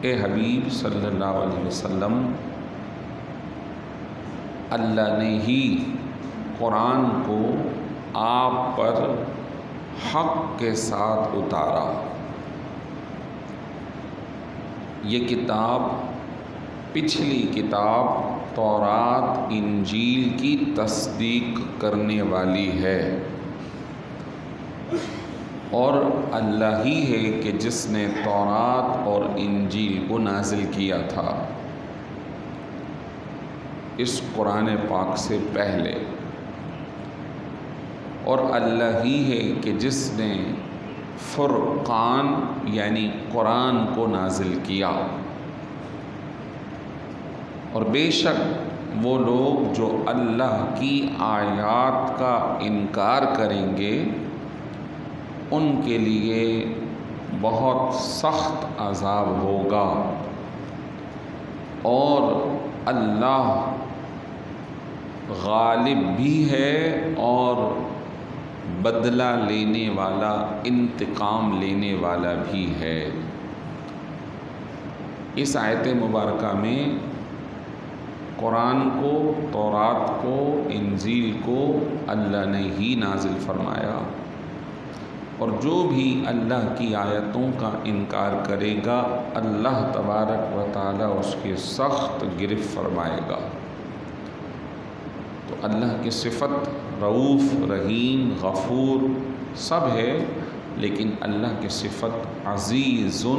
اے حبیب صلی اللہ علیہ وسلم، اللہ نے ہی قرآن کو آپ پر حق کے ساتھ اتارا۔ یہ کتاب پچھلی کتاب تورات انجیل کی تصدیق کرنے والی ہے، اور اللہ ہی ہے کہ جس نے تورات اور انجیل کو نازل کیا تھا اس قرآن پاک سے پہلے، اور اللہ ہی ہے کہ جس نے فرقان یعنی قرآن کو نازل کیا۔ اور بے شک وہ لوگ جو اللہ کی آیات کا انکار کریں گے ان کے لیے بہت سخت عذاب ہوگا، اور اللہ غالب بھی ہے اور بدلہ لینے والا، انتقام لینے والا بھی ہے۔ اس آیت مبارکہ میں قرآن کو، تورات کو، انجیل کو اللہ نے ہی نازل فرمایا، اور جو بھی اللہ کی آیتوں کا انکار کرے گا اللہ تبارک و تعالی اس کے سخت گرفت فرمائے گا۔ تو اللہ کی صفت رؤوف، رحیم، غفور سب ہے، لیکن اللہ کی صفت عزیز ذو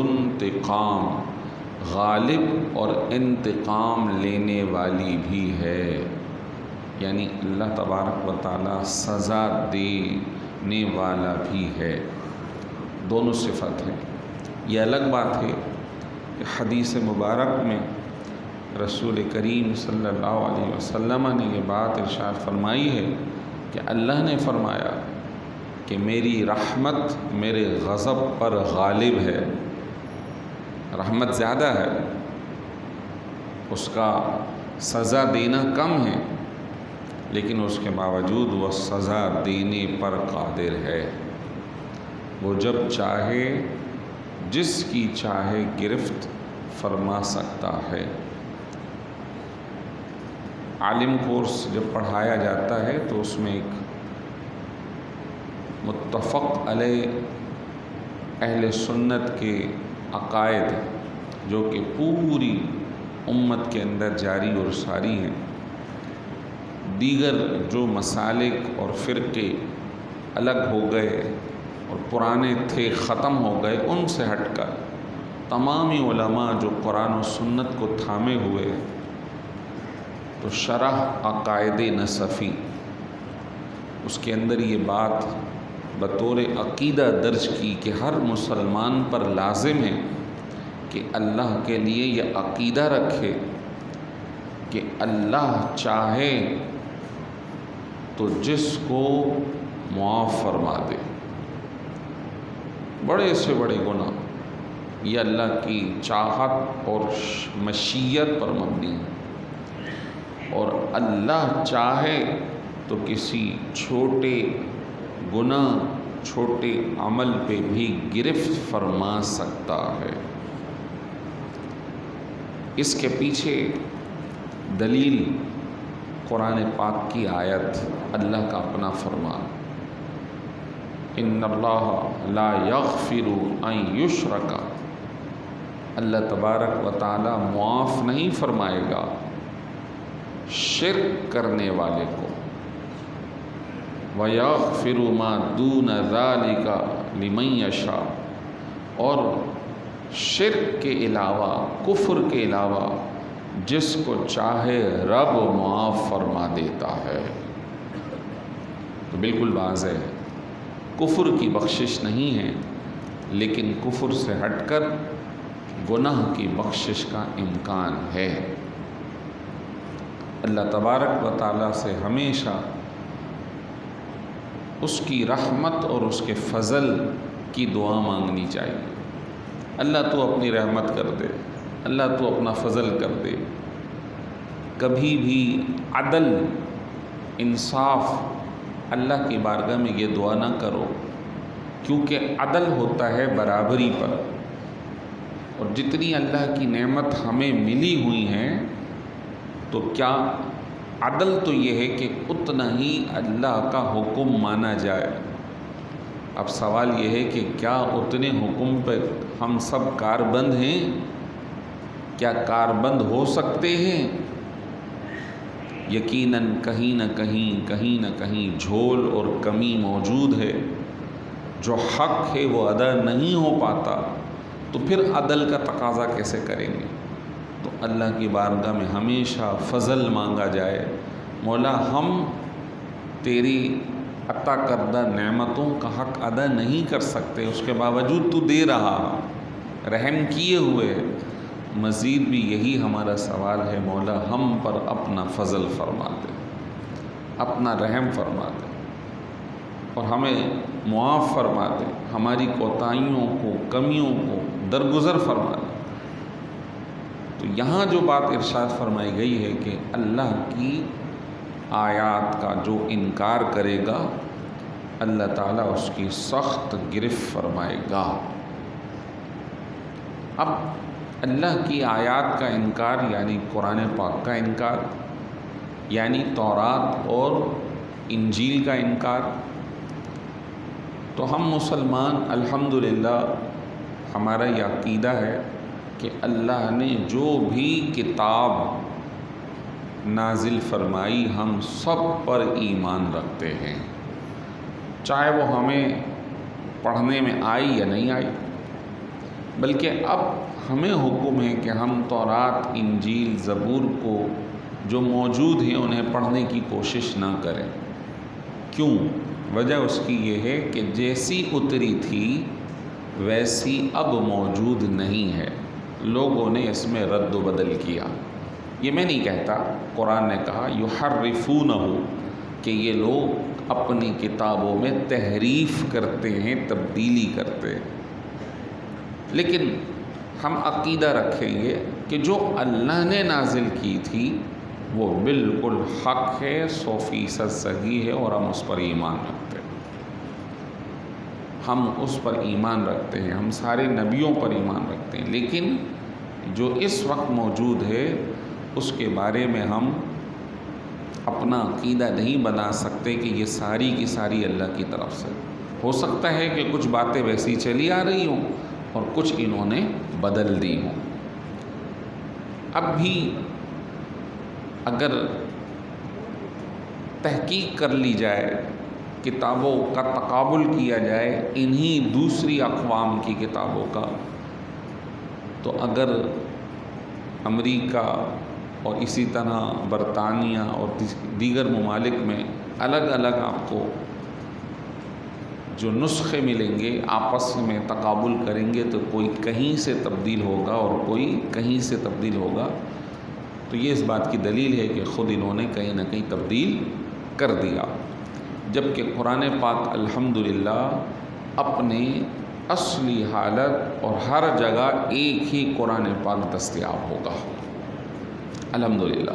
انتقام، غالب اور انتقام لینے والی بھی ہے، یعنی اللہ تبارک و تعالی سزا دینے والا بھی ہے۔ دونوں صفت ہیں۔ یہ الگ بات ہے کہ حدیث مبارک میں رسول کریم صلی اللہ علیہ وسلم نے یہ بات ارشاد فرمائی ہے کہ اللہ نے فرمایا کہ میری رحمت میرے غضب پر غالب ہے۔ رحمت زیادہ ہے، اس کا سزا دینا کم ہے، لیکن اس کے باوجود وہ سزا دینے پر قادر ہے۔ وہ جب چاہے جس کی چاہے گرفت فرما سکتا ہے۔ عالم کورس جب پڑھایا جاتا ہے تو اس میں ایک متفق علیہ اہل سنت کے عقائد جو کہ پوری امت کے اندر جاری اور ساری ہیں، دیگر جو مسالک اور فرقے الگ ہو گئے اور پرانے تھے ختم ہو گئے، ان سے ہٹ کر تمامی علماء جو قرآن و سنت کو تھامے ہوئے، تو شرح عقائد نصفی اس کے اندر یہ بات بطور عقیدہ درج کی کہ ہر مسلمان پر لازم ہے کہ اللہ کے لیے یہ عقیدہ رکھے کہ اللہ چاہے تو جس کو معاف فرما دے۔ بڑے سے بڑے گناہ یہ اللہ کی چاہت اور مشیت پر مبنی ہے، اور اللہ چاہے تو کسی چھوٹے گناہ، چھوٹے عمل پہ بھی گرفت فرما سکتا ہے۔ اس کے پیچھے دلیل قرآن پاک کی آیت، اللہ کا اپنا فرمان، ان اللہ لا یغفر ان یشرک، اللہ تبارک و تعالی معاف نہیں فرمائے گا شرک کرنے والے کو، وَيَغْفِرُ مَا دُونَ ذَلِكَ لِمَن يَشَاءُ، اور شرک کے علاوہ، کفر کے علاوہ جس کو چاہے رب معاف فرما دیتا ہے۔ تو بالکل واضح ہے، کفر کی بخشش نہیں ہے، لیکن کفر سے ہٹ کر گناہ کی بخشش کا امکان ہے۔ اللہ تبارک و تعالیٰ سے ہمیشہ اس کی رحمت اور اس کے فضل کی دعا مانگنی چاہیے۔ اللہ تو اپنی رحمت کر دے، اللہ تو اپنا فضل کر دے۔ کبھی بھی عدل، انصاف، اللہ کی بارگاہ میں یہ دعا نہ کرو، کیونکہ عدل ہوتا ہے برابری پر، اور جتنی اللہ کی نعمت ہمیں ملی ہوئی ہیں تو کیا عدل تو یہ ہے کہ اتنا ہی اللہ کا حکم مانا جائے۔ اب سوال یہ ہے کہ کیا اتنے حکم پہ ہم سب کاربند ہیں؟ کیا کاربند ہو سکتے ہیں؟ یقیناً کہیں نہ کہیں جھول اور کمی موجود ہے۔ جو حق ہے وہ ادا نہیں ہو پاتا تو پھر عدل کا تقاضا کیسے کریں گے؟ تو اللہ کی بارگاہ میں ہمیشہ فضل مانگا جائے، مولا ہم تیری عطا کردہ نعمتوں کا حق ادا نہیں کر سکتے، اس کے باوجود تو دے رہا، رحم کیے ہوئے۔ مزید بھی یہی ہمارا سوال ہے، مولا ہم پر اپنا فضل فرما دے، اپنا رحم فرما دے اور ہمیں معاف فرما دے، ہماری کوتاہیوں کو، کمیوں کو درگزر فرما دے۔ تو یہاں جو بات ارشاد فرمائی گئی ہے کہ اللہ کی آیات کا جو انکار کرے گا اللہ تعالیٰ اس کی سخت گرفت فرمائے گا۔ اب اللہ کی آیات کا انکار یعنی قرآن پاک کا انکار، یعنی تورات اور انجیل کا انکار، تو ہم مسلمان الحمدللہ ہمارا یہ عقیدہ ہے کہ اللہ نے جو بھی کتاب نازل فرمائی ہم سب پر ایمان رکھتے ہیں، چاہے وہ ہمیں پڑھنے میں آئی یا نہیں آئی، بلکہ اب ہمیں حکم ہے کہ ہم تورات، انجیل، زبور کو جو موجود ہیں انہیں پڑھنے کی کوشش نہ کریں۔ کیوں؟ وجہ اس کی یہ ہے کہ جیسی اتری تھی ویسی اب موجود نہیں ہے، لوگوں نے اس میں رد و بدل کیا۔ یہ میں نہیں کہتا، قرآن نے کہا یحرفونہ، کہ یہ لوگ اپنی کتابوں میں تحریف کرتے ہیں، تبدیلی کرتے ہیں، لیکن ہم عقیدہ رکھیں گے کہ جو اللہ نے نازل کی تھی وہ بالکل حق ہے، 100% صحیح ہے، اور ہم اس پر ایمان رکھتے ہیں، ہم اس پر ایمان رکھتے ہیں، ہم سارے نبیوں پر ایمان رکھتے ہیں، لیکن جو اس وقت موجود ہے اس کے بارے میں ہم اپنا عقیدہ نہیں بنا سکتے کہ یہ ساری کی ساری اللہ کی طرف سے۔ ہو سکتا ہے کہ کچھ باتیں ویسی چلی آ رہی ہوں اور کچھ انہوں نے بدل دی ہوں۔ اب بھی اگر تحقیق کر لی جائے، کتابوں کا تقابل کیا جائے انہی دوسری اقوام کی کتابوں کا، تو اگر امریکہ اور اسی طرح برطانیہ اور دیگر ممالک میں الگ الگ آپ کو جو نسخے ملیں گے، آپس میں تقابل کریں گے تو کوئی کہیں سے تبدیل ہوگا اور کوئی کہیں سے تبدیل ہوگا، تو یہ اس بات کی دلیل ہے کہ خود انہوں نے کہیں نہ کہیں تبدیل کر دیا، جبکہ قرآن پاک الحمدللہ اپنے اصلی حالت اور ہر جگہ ایک ہی قرآن پاک دستیاب ہوگا الحمدللہ۔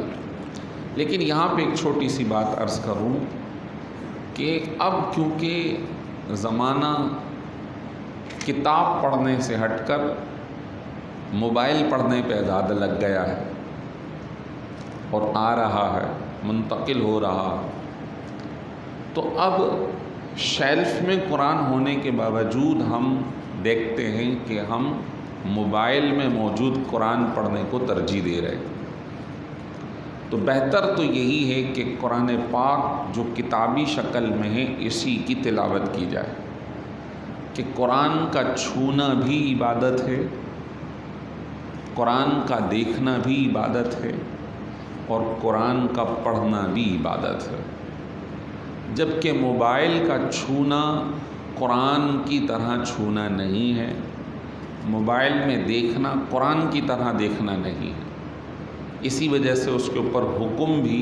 لیکن یہاں پہ ایک چھوٹی سی بات عرض کروں کہ اب کیونکہ زمانہ کتاب پڑھنے سے ہٹ کر موبائل پڑھنے پہ زیادہ لگ گیا ہے اور آ رہا ہے، منتقل ہو رہا، تو اب شیلف میں قرآن ہونے کے باوجود ہم دیکھتے ہیں کہ ہم موبائل میں موجود قرآن پڑھنے کو ترجیح دے رہے ہیں۔ تو بہتر تو یہی ہے کہ قرآن پاک جو کتابی شکل میں ہے اسی کی تلاوت کی جائے، کہ قرآن کا چھونا بھی عبادت ہے، قرآن کا دیکھنا بھی عبادت ہے، اور قرآن کا پڑھنا بھی عبادت ہے، جبکہ موبائل کا چھونا قرآن کی طرح چھونا نہیں ہے، موبائل میں دیکھنا قرآن کی طرح دیکھنا نہیں ہے۔ اسی وجہ سے اس کے اوپر حکم بھی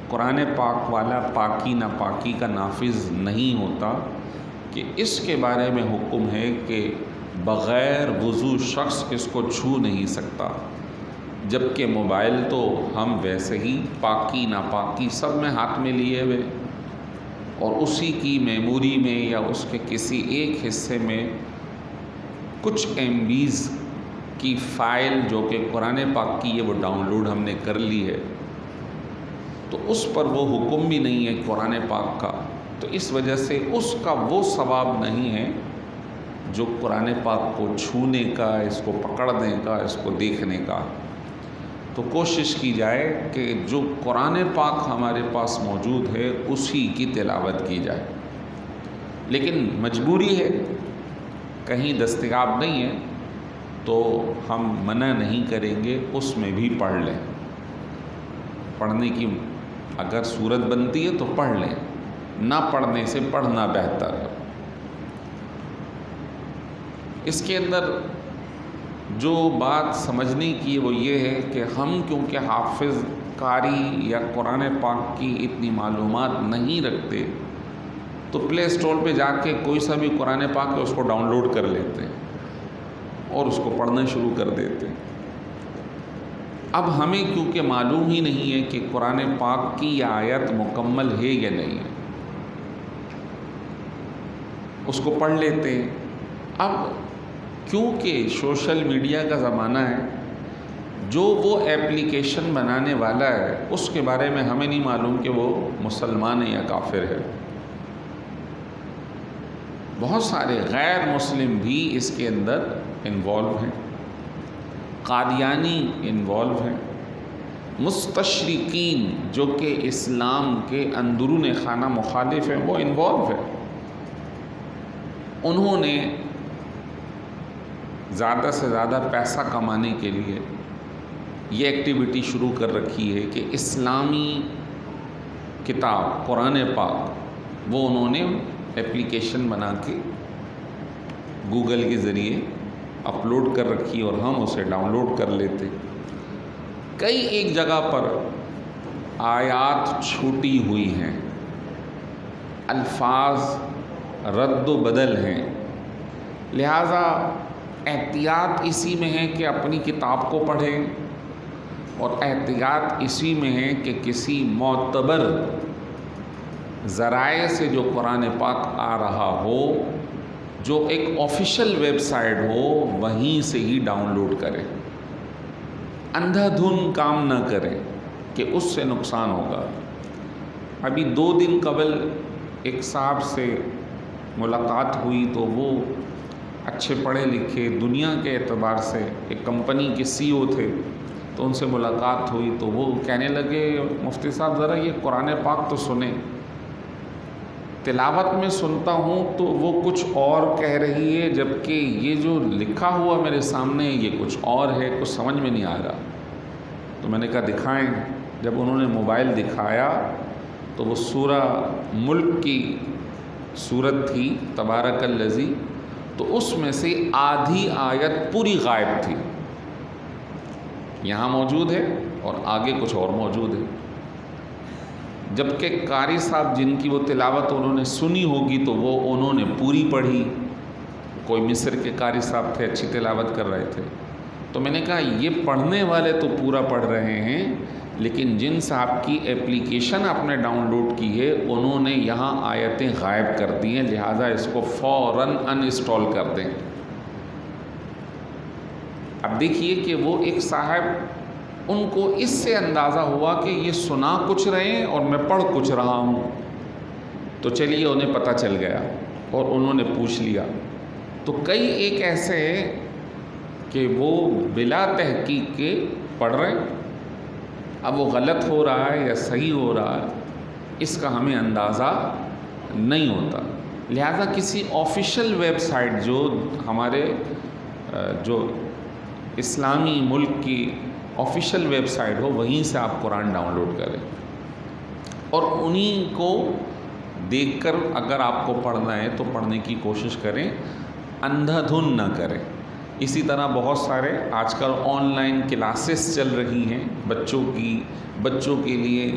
قرآن پاک والا پاکی ناپاکی کا نافذ نہیں ہوتا، کہ اس کے بارے میں حکم ہے کہ بغیر وضو شخص اس کو چھو نہیں سکتا، جبکہ موبائل تو ہم ویسے ہی پاکی ناپاکی سب میں ہاتھ میں لیے ہوئے، اور اسی کی میموری میں یا اس کے کسی ایک حصے میں کچھ MBs کی فائل جو کہ قرآن پاک کی ہے وہ ڈاؤن لوڈ ہم نے کر لی ہے، تو اس پر وہ حکم بھی نہیں ہے قرآن پاک کا، تو اس وجہ سے اس کا وہ ثواب نہیں ہے جو قرآن پاک کو چھونے کا، اس کو پکڑنے کا، اس کو دیکھنے کا۔ تو کوشش کی جائے کہ جو قرآن پاک ہمارے پاس موجود ہے اسی کی تلاوت کی جائے، لیکن مجبوری ہے، کہیں دستیاب نہیں ہے تو ہم منع نہیں کریں گے، اس میں بھی پڑھ لیں، پڑھنے کی اگر صورت بنتی ہے تو پڑھ لیں، نہ پڑھنے سے پڑھنا بہتر ہے۔ اس کے اندر جو بات سمجھنے کی وہ یہ ہے کہ ہم کیونکہ حافظ قاری یا قرآن پاک کی اتنی معلومات نہیں رکھتے تو پلے اسٹور پہ جا کے کوئی سا بھی قرآن پاک ہے اس کو ڈاؤن لوڈ کر لیتے ہیں اور اس کو پڑھنا شروع کر دیتے ہیں۔ اب ہمیں کیونکہ معلوم ہی نہیں ہے کہ قرآن پاک کی یہ آیت مکمل ہے یا نہیں ہے، اس کو پڑھ لیتے ہیں۔ اب کیونکہ سوشل میڈیا کا زمانہ ہے، جو وہ ایپلیکیشن بنانے والا ہے اس کے بارے میں ہمیں نہیں معلوم کہ وہ مسلمان ہے یا کافر ہے۔ بہت سارے غیر مسلم بھی اس کے اندر انوالو ہیں، قادیانی انوالو ہیں، مستشرقین جو کہ اسلام کے اندرون خانہ مخالف ہیں وہ انوالو ہیں۔ انہوں نے زیادہ سے زیادہ پیسہ کمانے کے لیے یہ ایکٹیویٹی شروع کر رکھی ہے کہ اسلامی کتاب قرآن پاک وہ انہوں نے ایپلیکیشن بنا کے گوگل کے ذریعے اپلوڈ کر رکھی اور ہم اسے ڈاؤن لوڈ کر لیتے۔ کئی ایک جگہ پر آیات چھوٹی ہوئی ہیں، الفاظ رد و بدل ہیں، لہٰذا احتیاط اسی میں ہے کہ اپنی کتاب کو پڑھیں، اور احتیاط اسی میں ہے کہ کسی معتبر ذرائع سے جو قرآن پاک آ رہا ہو، جو ایک آفیشیل ویب سائٹ ہو، وہیں سے ہی ڈاؤن لوڈ کریں، اندھا دھن کام نہ کریں کہ اس سے نقصان ہوگا۔ ابھی 2 دن قبل ایک صاحب سے ملاقات ہوئی تو وہ اچھے پڑھے لکھے، دنیا کے اعتبار سے ایک کمپنی کے CEO تھے، تو ان سے ملاقات ہوئی تو وہ کہنے لگے مفتی صاحب ذرا یہ قرآن پاک تو سنیں، تلاوت میں سنتا ہوں تو وہ کچھ اور کہہ رہی ہے جبکہ یہ جو لکھا ہوا میرے سامنے ہے یہ کچھ اور ہے، کچھ سمجھ میں نہیں آ رہا۔ تو میں نے کہا دکھائیں۔ جب انہوں نے موبائل دکھایا تو وہ سورہ ملک کی سورت تھی، تبارک الذی، تو اس میں سے آدھی آیت پوری غائب تھی، یہاں موجود ہے اور آگے کچھ اور موجود ہے، جبکہ قاری صاحب جن کی وہ تلاوت انہوں نے سنی ہوگی تو وہ انہوں نے پوری پڑھی، کوئی مصر کے قاری صاحب تھے، اچھی تلاوت کر رہے تھے۔ تو میں نے کہا یہ پڑھنے والے تو پورا پڑھ رہے ہیں، لیکن جن صاحب کی ایپلیکیشن آپ نے ڈاؤن لوڈ کی ہے انہوں نے یہاں آیتیں غائب کر دی ہیں، لہٰذا اس کو فوراً ان انسٹال کر دیں۔ اب دیکھیے کہ وہ ایک صاحب، ان کو اس سے اندازہ ہوا کہ یہ سنا کچھ رہے ہیں اور میں پڑھ کچھ رہا ہوں، تو چلیے انہیں پتہ چل گیا اور انہوں نے پوچھ لیا۔ تو کئی ایک ایسے ہیں کہ وہ بلا تحقیق کے پڑھ رہے ہیں، اب وہ غلط ہو رہا ہے یا صحیح ہو رہا ہے اس کا ہمیں اندازہ نہیں ہوتا، لہذا کسی آفیشیل ویب سائٹ جو ہمارے جو اسلامی ملک کی آفیشیل ویب سائٹ ہو وہیں سے آپ قرآن ڈاؤن لوڈ کریں، اور انہی کو دیکھ کر اگر آپ کو پڑھنا ہے تو پڑھنے کی کوشش کریں، اندھا دھن نہ کریں۔ اسی طرح بہت سارے آج کل آن لائن کلاسز چل رہی ہیں بچوں کے لیے،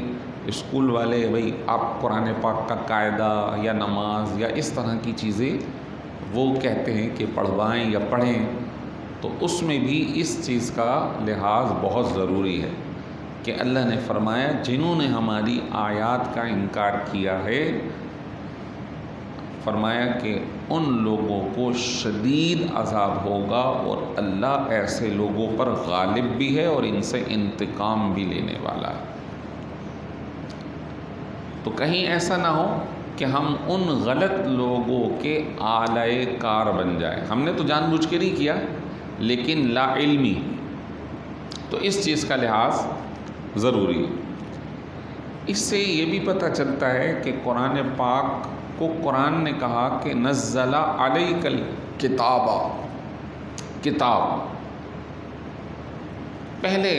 اسکول والے بھئی آپ قرآن پاک کا قاعدہ یا نماز یا اس طرح کی چیزیں وہ کہتے ہیں کہ پڑھوائیں یا پڑھیں، تو اس میں بھی اس چیز کا لحاظ بہت ضروری ہے کہ اللہ نے فرمایا جنہوں نے ہماری آیات کا انکار کیا ہے فرمایا کہ ان لوگوں کو شدید عذاب ہوگا اور اللہ ایسے لوگوں پر غالب بھی ہے اور ان سے انتقام بھی لینے والا ہے۔ تو کہیں ایسا نہ ہو کہ ہم ان غلط لوگوں کے آلائے کار بن جائیں۔ ہم نے تو جان بوجھ کے نہیں کیا، لیکن لا علمی، تو اس چیز کا لحاظ ضروری ہے۔ اس سے یہ بھی پتہ چلتا ہے کہ قرآن پاک کو قرآن نے کہا کہ نزل علیک الکتاب، کتاب پہلے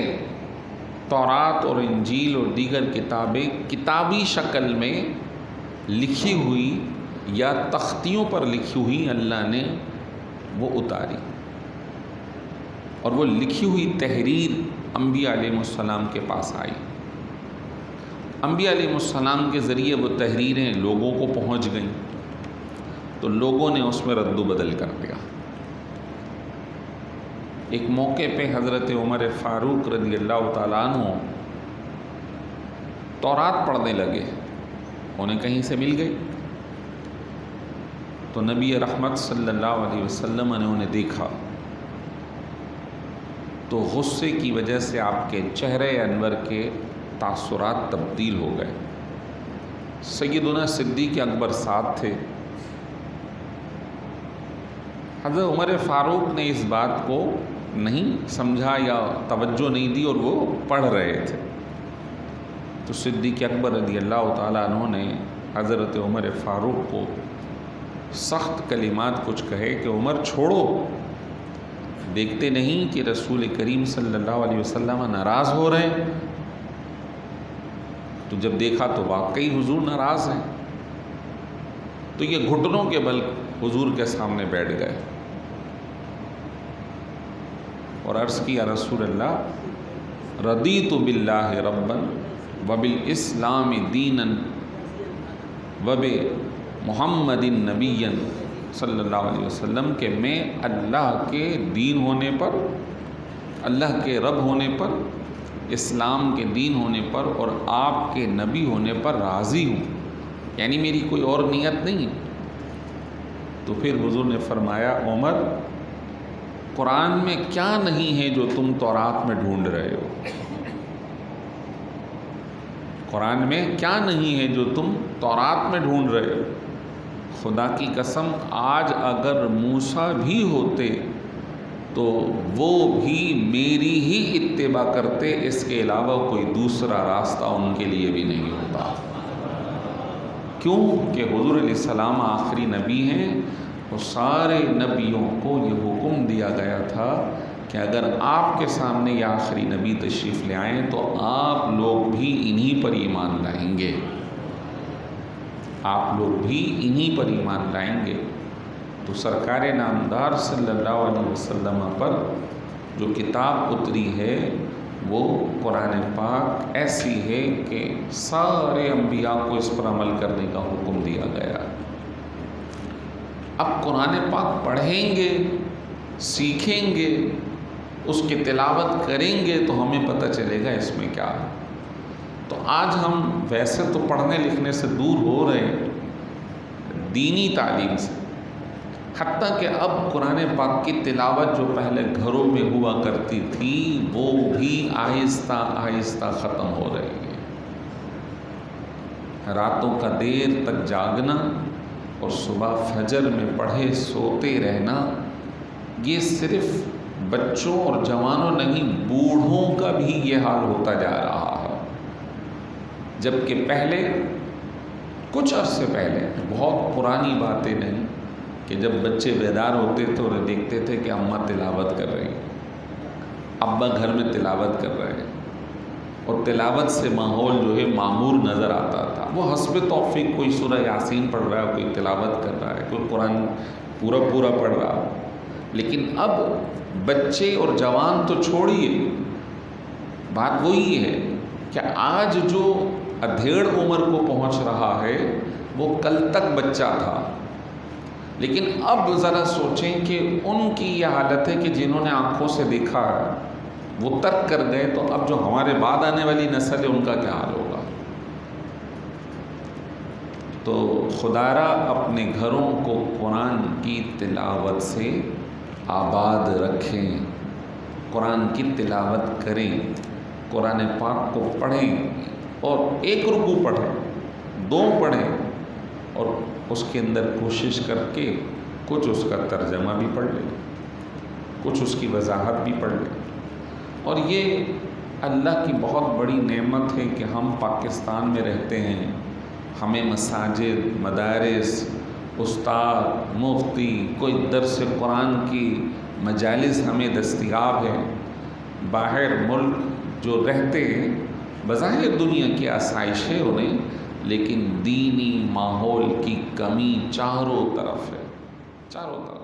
تورات اور انجیل اور دیگر کتابیں کتابی شکل میں لکھی ہوئی یا تختیوں پر لکھی ہوئی اللہ نے وہ اتاری، اور وہ لکھی ہوئی تحریر انبیاء علیہ السلام کے پاس آئی۔ انبیاء علیہ السلام کے ذریعے وہ تحریریں لوگوں کو پہنچ گئیں، تو لوگوں نے اس میں رد و بدل کر دیا۔ ایک موقع پہ حضرت عمر فاروق رضی اللہ تعالیٰ عنہ تورات پڑھنے لگے، انہیں کہیں سے مل گئی، تو نبی رحمت صلی اللہ علیہ وسلم نے انہیں دیکھا، تو غصے کی وجہ سے آپ کے چہرے انور کے تاثرات تبدیل ہو گئے۔ سیدنا صدیق اکبر ساتھ تھے۔ حضرت عمر فاروق نے اس بات کو نہیں سمجھا یا توجہ نہیں دی، اور وہ پڑھ رہے تھے، تو صدیق اکبر رضی اللہ تعالیٰ عنہ نے حضرت عمر فاروق کو سخت کلمات کچھ کہے کہ عمر چھوڑو، دیکھتے نہیں کہ رسول کریم صلی اللہ علیہ وسلم ناراض ہو رہے ہیں؟ تو جب دیکھا تو واقعی حضور ناراض ہیں، تو یہ گھٹنوں کے بل حضور کے سامنے بیٹھ گئے اور عرض کیا رسول اللہ رضیت باللہ ربا وبالاسلام دینا وبمحمد نبیا صلی اللہ علیہ وسلم کہ میں اللہ کے دین ہونے پر، اللہ کے رب ہونے پر، اسلام کے دین ہونے پر اور آپ کے نبی ہونے پر راضی ہوں، یعنی میری کوئی اور نیت نہیں ہے۔ تو پھر حضور نے فرمایا عمر قرآن میں کیا نہیں ہے جو تم تورات میں ڈھونڈ رہے ہو؟ قرآن میں کیا نہیں ہے جو تم تورات میں ڈھونڈ رہے ہو؟ خدا کی قسم آج اگر موسیٰ بھی ہوتے تو وہ بھی میری ہی اتباع کرتے، اس کے علاوہ کوئی دوسرا راستہ ان کے لیے بھی نہیں ہوتا۔ کیوں کہ حضور علیہ السلام آخری نبی ہیں، اور سارے نبیوں کو یہ حکم دیا گیا تھا کہ اگر آپ کے سامنے یہ آخری نبی تشریف لے آئیں تو آپ لوگ بھی انہی پر ایمان لائیں گے، آپ لوگ بھی انہی پر ایمان لائیں گے۔ تو سرکار نامدار صلی اللہ علیہ وسلم پر جو کتاب اتری ہے وہ قرآن پاک ایسی ہے کہ سارے انبیاء کو اس پر عمل کرنے کا حکم دیا گیا۔ اب قرآن پاک پڑھیں گے، سیکھیں گے، اس کی تلاوت کریں گے تو ہمیں پتہ چلے گا اس میں کیا ہے۔ تو آج ہم ویسے تو پڑھنے لکھنے سے دور ہو رہے ہیں، دینی تعلیم سے، حتیٰ کہ اب قرآن پاک کی تلاوت جو پہلے گھروں میں ہوا کرتی تھی وہ بھی آہستہ آہستہ ختم ہو رہی ہے۔ راتوں کا دیر تک جاگنا اور صبح فجر میں پڑھے سوتے رہنا، یہ صرف بچوں اور جوانوں نہیں، بوڑھوں کا بھی یہ حال ہوتا جا رہا ہے۔ جبکہ پہلے کچھ عرصے پہلے، بہت پرانی باتیں نہیں، کہ جب بچے بیدار ہوتے تھے اور دیکھتے تھے کہ اماں تلاوت کر رہی ہیں، ابا گھر میں تلاوت کر رہے ہیں، اور تلاوت سے ماحول جو ہے معمور نظر آتا تھا۔ وہ حسب توفیق کوئی سورہ یاسین پڑھ رہا ہے، کوئی تلاوت کر رہا ہے، کوئی قرآن پورا پڑھ رہا ہے، لیکن اب بچے اور جوان تو چھوڑیے، بات وہی ہے کہ آج جو ادھیڑ عمر کو پہنچ رہا ہے وہ کل تک بچہ تھا۔ لیکن اب ذرا سوچیں کہ ان کی یہ حالت ہے کہ جنہوں نے آنکھوں سے دیکھا ہے وہ ترک کر گئے، تو اب جو ہمارے بعد آنے والی نسل ہے ان کا کیا حال ہوگا؟ تو خدارا اپنے گھروں کو قرآن کی تلاوت سے آباد رکھیں، قرآن کی تلاوت کریں، قرآن پاک کو پڑھیں، اور ایک رکوع پڑھیں، 2 پڑھیں، اور اس کے اندر کوشش کر کے کچھ اس کا ترجمہ بھی پڑھ لیں، کچھ اس کی وضاحت بھی پڑھ لیں۔ اور یہ اللہ کی بہت بڑی نعمت ہے کہ ہم پاکستان میں رہتے ہیں، ہمیں مساجد، مدارس، استاد، مفتی، کوئی درس قرآن کی مجالس ہمیں دستیاب ہے۔ باہر ملک جو رہتے ہیں بظاہر دنیا کی آسائش ہے انہیں، لیکن دینی ماحول کی کمی چاروں طرف ہے، چاروں طرف۔